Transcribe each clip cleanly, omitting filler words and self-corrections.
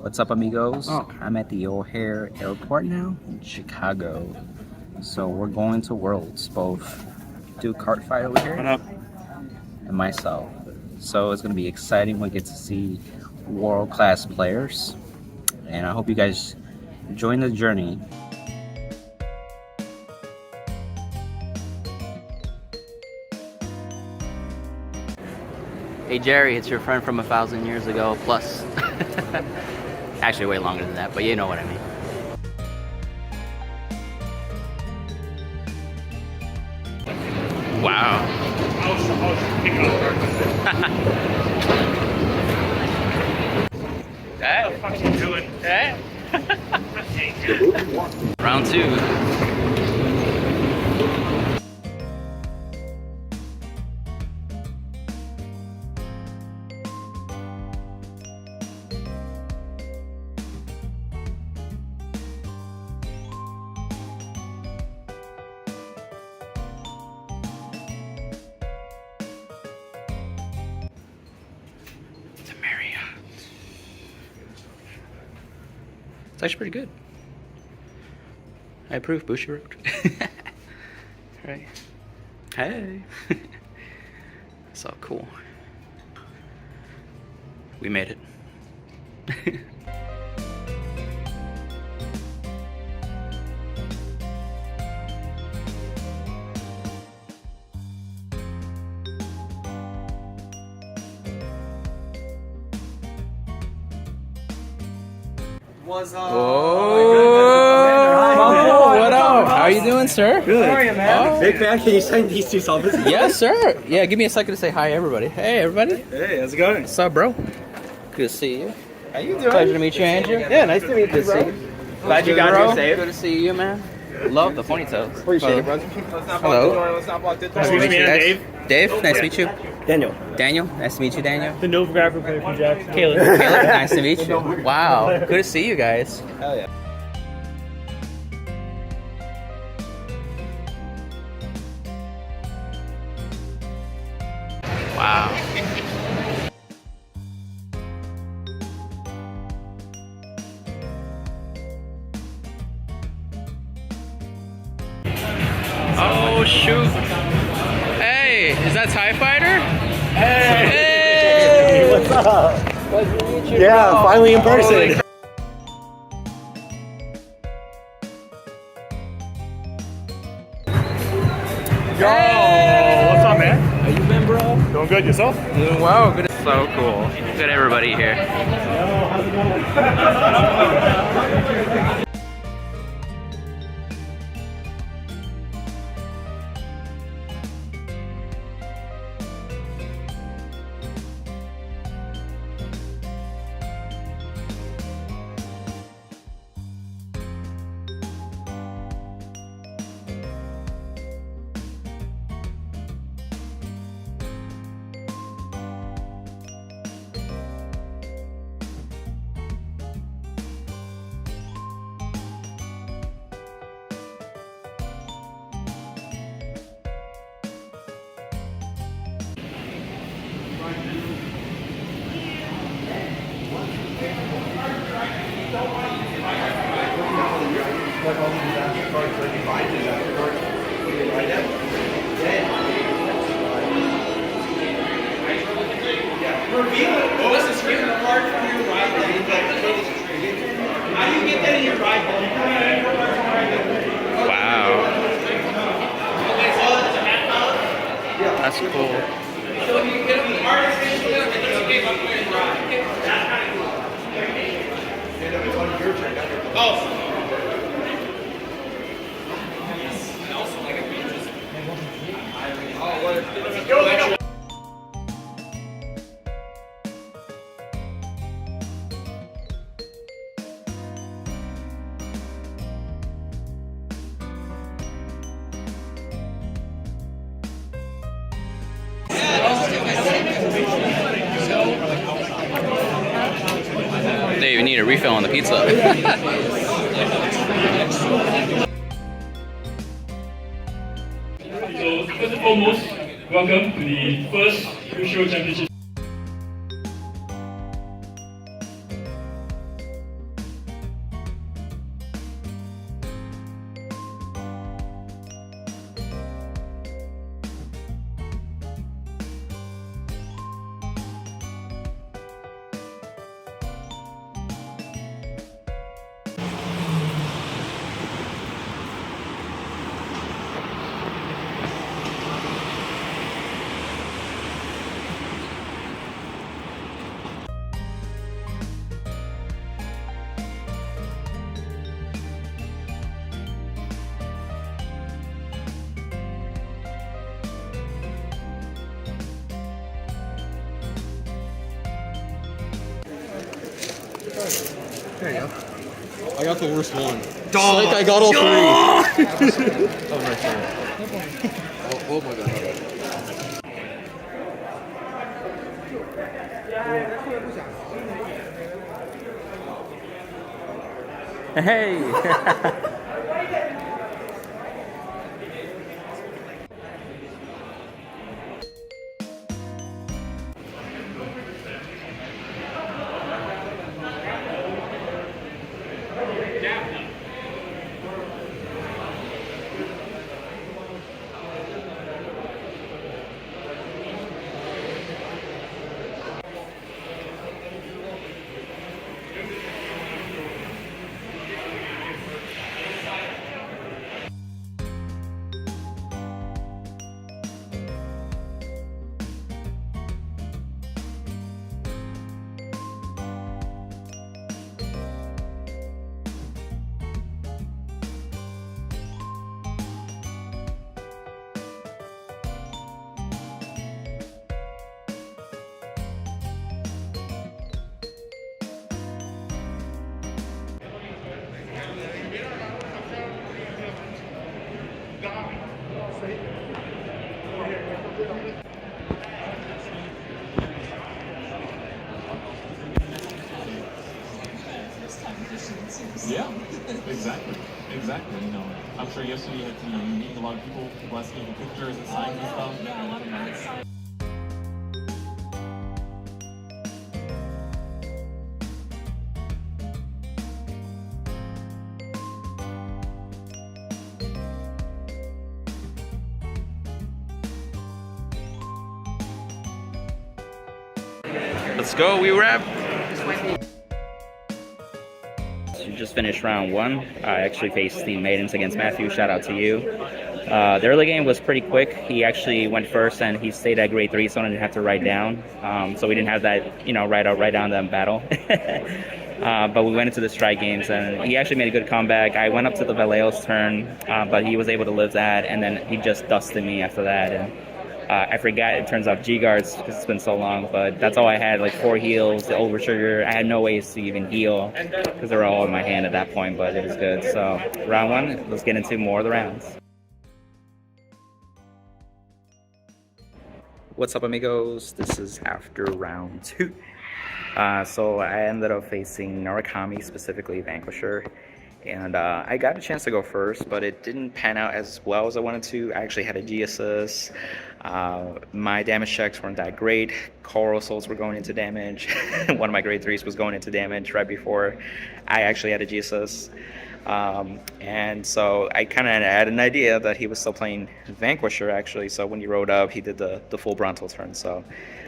What's up, amigos? I'm at the O'Hare Airport now in Chicago. So we're going to Worlds, both do Cardfight over here and myself. So it's going to be exciting. We get to see world-class players. And I hope you guys join the journey. Hey Jerry, it's your friend from 1,000 years ago, plus. Actually way longer than that, but you know what I mean. Wow. Hey. What the fuck you doing? Hey. Round 2. It's actually pretty good. I approve, Bushiroad. Right. Hey. So cool. We made it. What's up? Oh, what up? How are you doing, sir? Good. How are you, man? Oh. Big fan. Can you sign these two selfies? Yes, sir. Yeah, give me a second to say hi, everybody. Hey, everybody. Hey, how's it going? What's up, bro? Good to see you. How you doing? Pleasure to meet you, Andrew. Yeah, nice to meet you, Good to bro. see you. Glad you got here safe. Good to see you, man. Love the ponytails. Appreciate it, brother. Hello. Let's not block the door. Nice to meet you, guys. Dave. Dave, nice to meet you. Daniel. Daniel, nice to meet you, Daniel. The Novographer player from Jackson. Caleb, nice to meet you. Wow, good to see you guys. Hell yeah. Wow. Oh shoot. Hey, is that TIE Fighter? Hey! What's up? Pleasure to meet you, Yeah, bro. finally in person. Holy crap. Yo, what's up, man? How you been, bro? Doing good, yourself? Doing well. Good. So cool. Good everybody here. Wow. That's cool. Dave, you need a refill on the pizza. So, first and foremost, welcome to the first Bushiroad Championship. There you go. I got the worst one. Dog! Like I got all three! Oh, nice one. Oh my god. Hey! Yeah, exactly. You know, I'm sure yesterday you had to, you meet a lot of people, blessing the pictures and signs and stuff. Yeah, a lot of nice signs. Let's go, we wrap. Just finished round one. I actually faced the maidens against Matthew. Shout out to you. The early game was pretty quick. He actually went first and he stayed at grade 3, so I didn't have to write down. So we didn't have that, you know, write down that battle. But we went into the strike games and he actually made a good comeback. I went up to the Valeo's turn, but he was able to live that, and then he just dusted me after that. And I forgot, it turns out G-guards because it's been so long, but that's all I had, like 4 heals, the over trigger. I had no ways to even heal because they were all in my hand at that point, but it was good. So round one, let's get into more of the rounds. What's up, amigos? This is after round 2. So I ended up facing Narukami, specifically Vanquisher. And I got a chance to go first, but it didn't pan out as well as I wanted to. I actually had a G assist. My damage checks weren't that great. Coral Souls were going into damage. One of my grade 3s was going into damage right before I actually had a G assist. And so I kind of had an idea that he was still playing Vanquisher, actually. So when he rode up, he did the full Bronto turn. So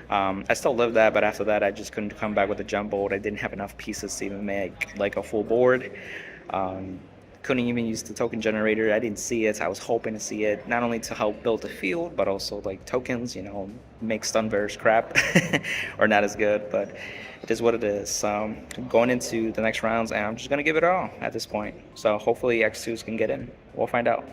I still lived that, but after that, I just couldn't come back with a jump bolt. I didn't have enough pieces to even make like a full board. Couldn't even use the token generator. I didn't see it. I was hoping to see it, not only to help build the field, but also like tokens, you know, make stun bears crap or not as good, but it is what it is. Going into the next rounds, and I'm just gonna give it all at this point. So hopefully X2s can get in. We'll find out.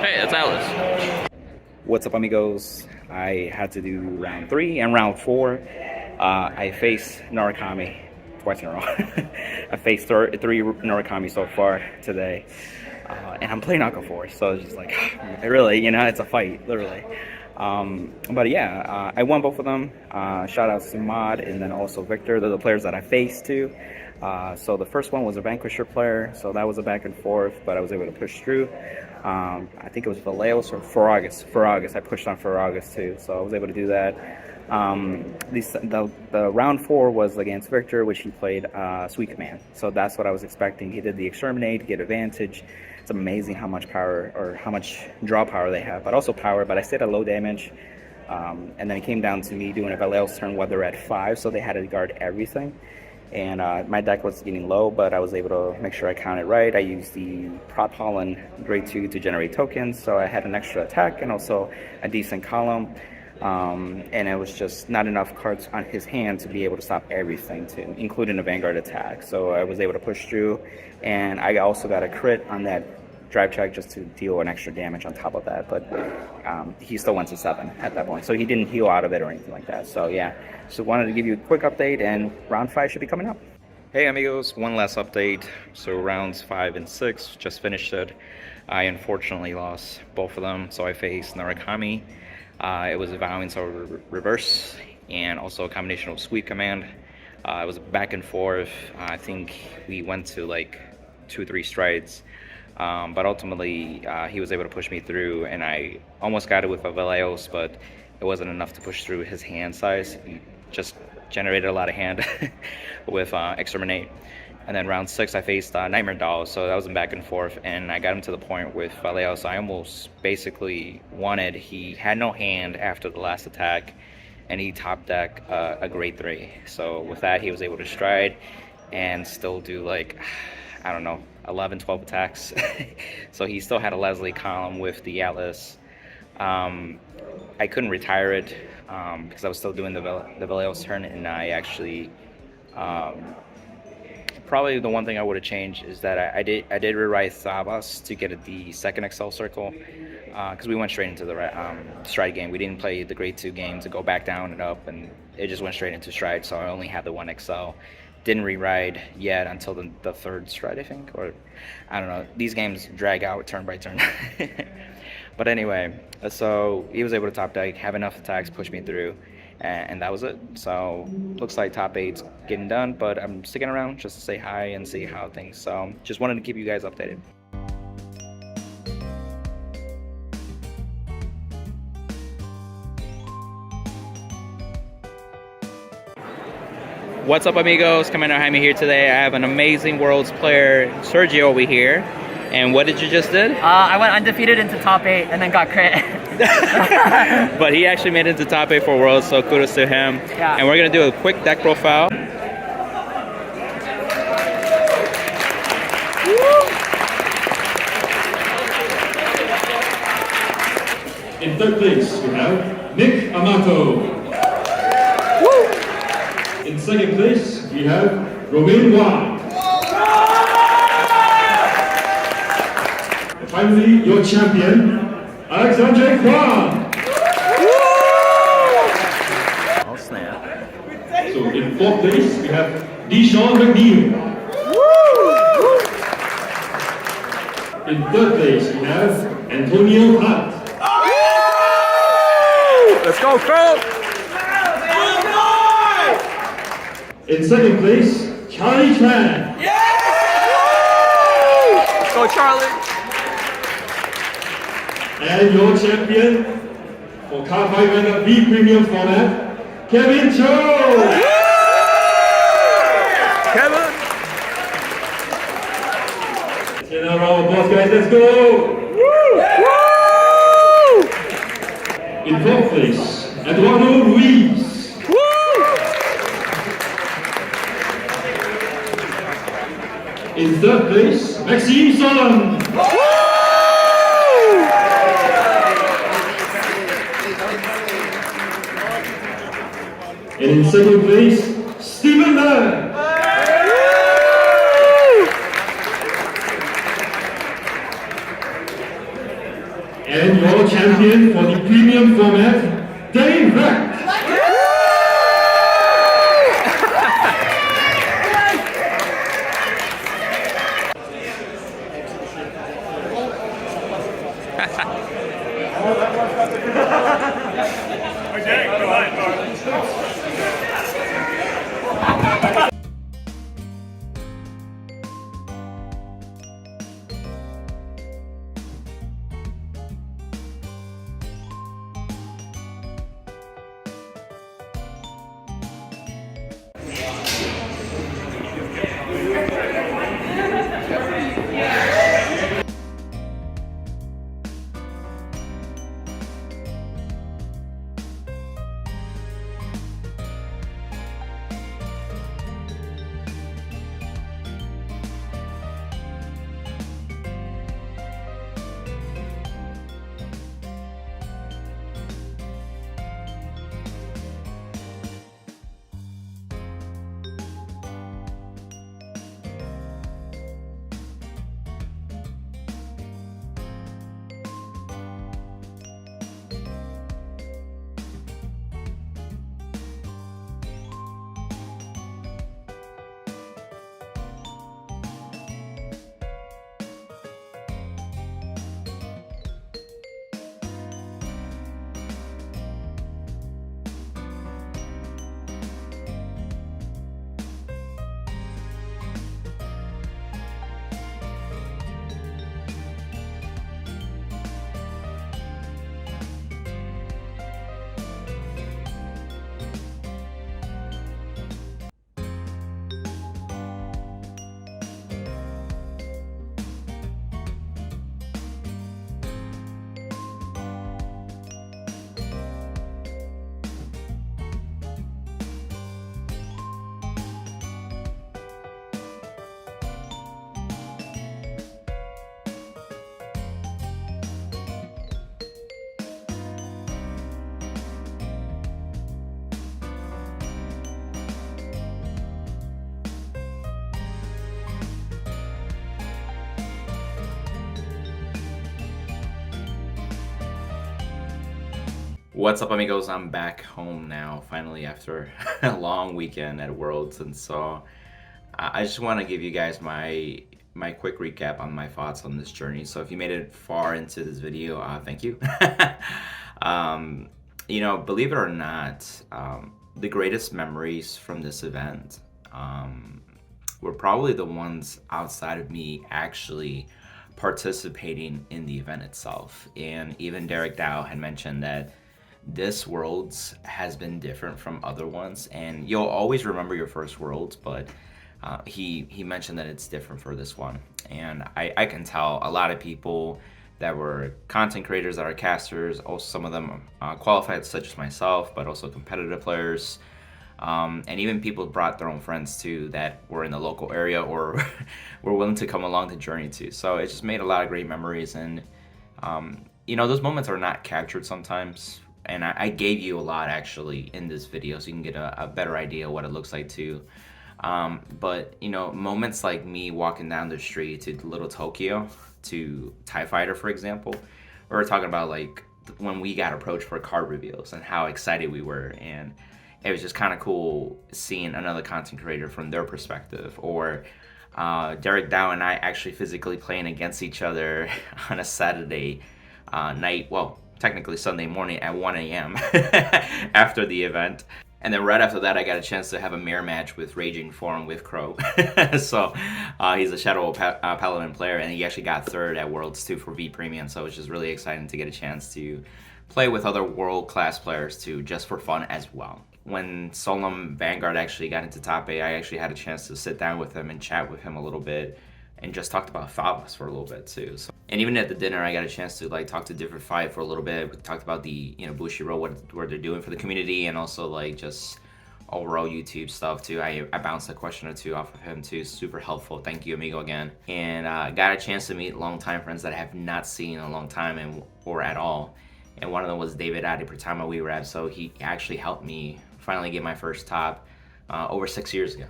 Hey, it's Alice. What's up, amigos? I had to do round 3 and round 4. I faced Narukami twice in a row. I faced 3 Narukami so far today. And I'm playing Aqua Force, so it's just like, really, you know, it's a fight, literally. But yeah, I won both of them. Shout out to Mod and then also Victor. They're the players that I faced too. So the first one was a Vanquisher player, so that was a back and forth, but I was able to push through. I think it was Valeos or Ferragus. I pushed on Ferragus too, so I was able to do that. The round 4 was against Victor, which he played Sweet Command. So that's what I was expecting. He did the Exterminate, get advantage. It's amazing how much power or how much draw power they have, but also power. But I stayed at low damage. And then it came down to me doing a Valeos turn while they're at 5, so they had to guard everything. And my deck was getting low, but I was able to make sure I counted right. I used the Prot Pollen grade 2 to generate tokens, so I had an extra attack and also a decent column. and it was just not enough cards on his hand to be able to stop everything, including the Vanguard attack. So I was able to push through, and I also got a crit on that drive track just to deal an extra damage on top of that. But he still went to 7 at that point, so he didn't heal out of it or anything like that. So yeah, so wanted to give you a quick update, and round 5 should be coming up. Hey amigos, one last update. So rounds 5 and 6 just finished it. I unfortunately lost both of them, so I faced Narukami. It was a Vowing Soul reverse and also a combination of sweep command. It was back and forth. I think we went to like 2-3 strides, but ultimately he was able to push me through, and I almost got it with a Veleos, but it wasn't enough to push through his hand size. He just generated a lot of hand with Exterminate. And then round 6 I faced Nightmare Doll, so that was a back and forth, and I got him to the point with Valeos. I almost basically won it. He had no hand after the last attack, and he top decked a grade 3. So with that, he was able to stride and still do like, I don't know, 11, 12 attacks. So he still had a Leslie column with the Atlas. I couldn't retire it because I was still doing the Valeos turn, and I actually probably the one thing I would have changed is that I did rewrite Thabas to get the second Excel circle, because we went straight into the stride game. We didn't play the grade 2 game to go back down and up, and it just went straight into stride, so I only had the one Excel. Didn't rewrite yet until the third stride, I think, or I don't know. These games drag out turn by turn. But anyway, so he was able to top deck, have enough attacks, push me through, and that was it. So looks like top 8's getting done, but I'm sticking around just to say hi and see how things. So just wanted to keep you guys updated. What's up amigos, Commander Jaime here today. I have an amazing Worlds player, Sergio, over here. And what did you just did? I went undefeated into top 8 and then got crit. But he actually made it into top 8 for Worlds, so kudos to him. Yeah. And we're gonna do a quick deck profile. In third place, we have Nick Amato. In second place, we have Romain Wang. And finally, your champion, Alexandre Kwan. Oh snap. So in fourth place, we have Deshaun McNeil. In third place, we have Antonio Hart. Let's go, Crow! In second place, Charlie Chan. Let's go, Charlie! And your champion for Cardfight Vanguard B Premium format, Kevin Cho. Kevin! In a round of applause, guys, let's go! In fourth place, Eduardo Ruiz. In third place, Maxime Solon. And in second place, Stephen Lang. And your champion for the premium format, Dave Rack. What's up, amigos? I'm back home now, finally, after a long weekend at Worlds, and so I just want to give you guys my quick recap on my thoughts on this journey. So if you made it far into this video, thank you. You know, believe it or not, the greatest memories from this event were probably the ones outside of me actually participating in the event itself. And even Derek Dow had mentioned that this Worlds has been different from other ones, and you'll always remember your first Worlds, but he mentioned that it's different for this one. And I can tell a lot of people that were content creators, that are casters, also some of them qualified, such as myself, but also competitive players, and even people brought their own friends too that were in the local area or were willing to come along the journey too. So it just made a lot of great memories, and you know, those moments are not captured sometimes, and I gave you a lot actually in this video so you can get a better idea of what it looks like too. But you know, moments like me walking down the street to Little Tokyo, to TIE Fighter, for example, we were talking about like when we got approached for card reveals and how excited we were, and it was just kind of cool seeing another content creator from their perspective, or Derek Dow and I actually physically playing against each other on a Saturday night, well, technically Sunday morning at 1 a.m. after the event. And then right after that, I got a chance to have a mirror match with Raging Forum with Crow. So he's a Shadow Paladin player, and he actually got third at Worlds too for V Premium. So it was just really exciting to get a chance to play with other world-class players too, just for fun as well. When Solemn Vanguard actually got into top 8, I actually had a chance to sit down with him and chat with him a little bit, and just talked about Favas for a little bit too. So, and even at the dinner, I got a chance to like talk to different fight for a little bit. We talked about the, you know, Bushiroad, what they're doing for the community, and also like just overall YouTube stuff too. I bounced a question or two off of him too. Super helpful. Thank you, amigo, again. And got a chance to meet longtime friends that I have not seen in a long time or at all. And one of them was David Adi Pratama we rap. So he actually helped me finally get my first top over 6 years ago.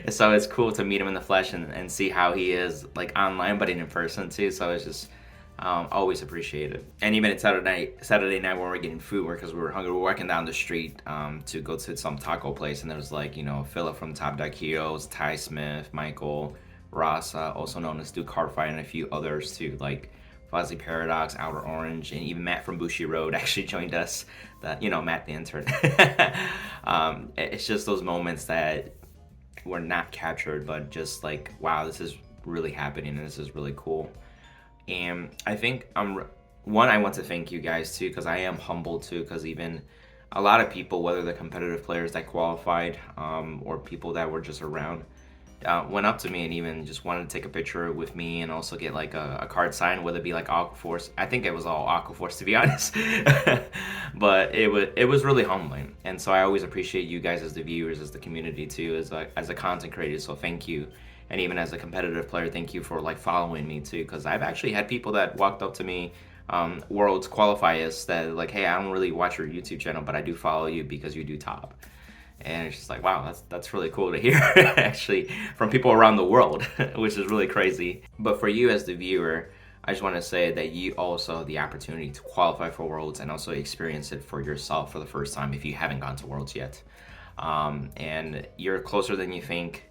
So it's cool to meet him in the flesh and see how he is like online, but in person too. So it's just always appreciated. And even at Saturday night when we were getting food, because we were hungry, we were walking down the street to go to some taco place, and there was like, you know, Philip from Top Deck Heroes, Ty Smith, Michael, Ross, also known as Cardfight, and a few others too, like Fuzzy Paradox, Outer Orange, and even Matt from Bushiroad actually joined us. You know, Matt the intern. It's just those moments that were not captured, but just like, wow, this is really happening, and this is really cool. And I think I want to thank you guys too, because I am humbled too, because even a lot of people, whether they're competitive players that qualified or people that were just around, went up to me and even just wanted to take a picture with me and also get like a card signed, whether it be like Aquaforce. I think it was all Aquaforce, to be honest. But it was really humbling, and so I always appreciate you guys as the viewers, as the community too, as a content creator. So thank you. And even as a competitive player, thank you for like following me too, because I've actually had people that walked up to me, Worlds qualifiers, that like, hey, I don't really watch your YouTube channel, but I do follow you because you do top. And it's just like, wow, that's really cool to hear actually from people around the world, which is really crazy. But for you as the viewer, I just want to say that you also have the opportunity to qualify for Worlds and also experience it for yourself for the first time if you haven't gone to Worlds yet. And you're closer than you think.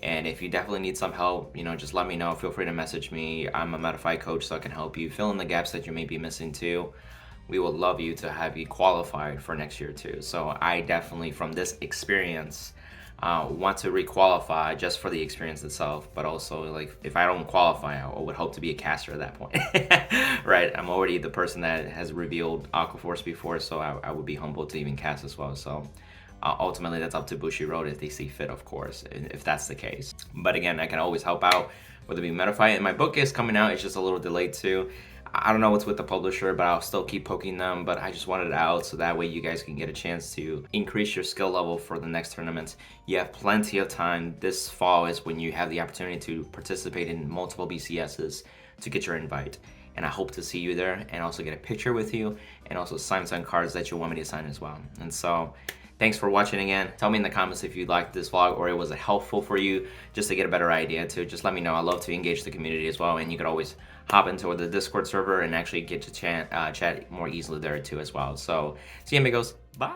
And if you definitely need some help, you know, just let me know. Feel free to message me. I'm a METAFY coach, so I can help you fill in the gaps that you may be missing too. We would love you to have you qualified for next year too. So I definitely, from this experience, want to re-qualify just for the experience itself, but also like if I don't qualify, I would hope to be a caster at that point. Right? I'm already the person that has revealed Aquaforce before, so I would be humbled to even cast as well. So ultimately that's up to Bushiroad if they see fit, of course, if that's the case. But again, I can always help out, whether it be METAFY, and my book is coming out. It's just a little delayed too. I don't know what's with the publisher, but I'll still keep poking them. But I just wanted it out so that way you guys can get a chance to increase your skill level for the next tournaments. You have plenty of time. This fall is when you have the opportunity to participate in multiple BCSs to get your invite. And I hope to see you there and also get a picture with you and also sign some cards that you want me to sign as well. And so Thanks for watching again. Tell me in the comments if you liked this vlog or it was helpful for you, just to get a better idea too. Just let me know. I love to engage the community as well, and you could always hop into the Discord server and actually get to chat more easily there too as well. So see you amigos. Bye.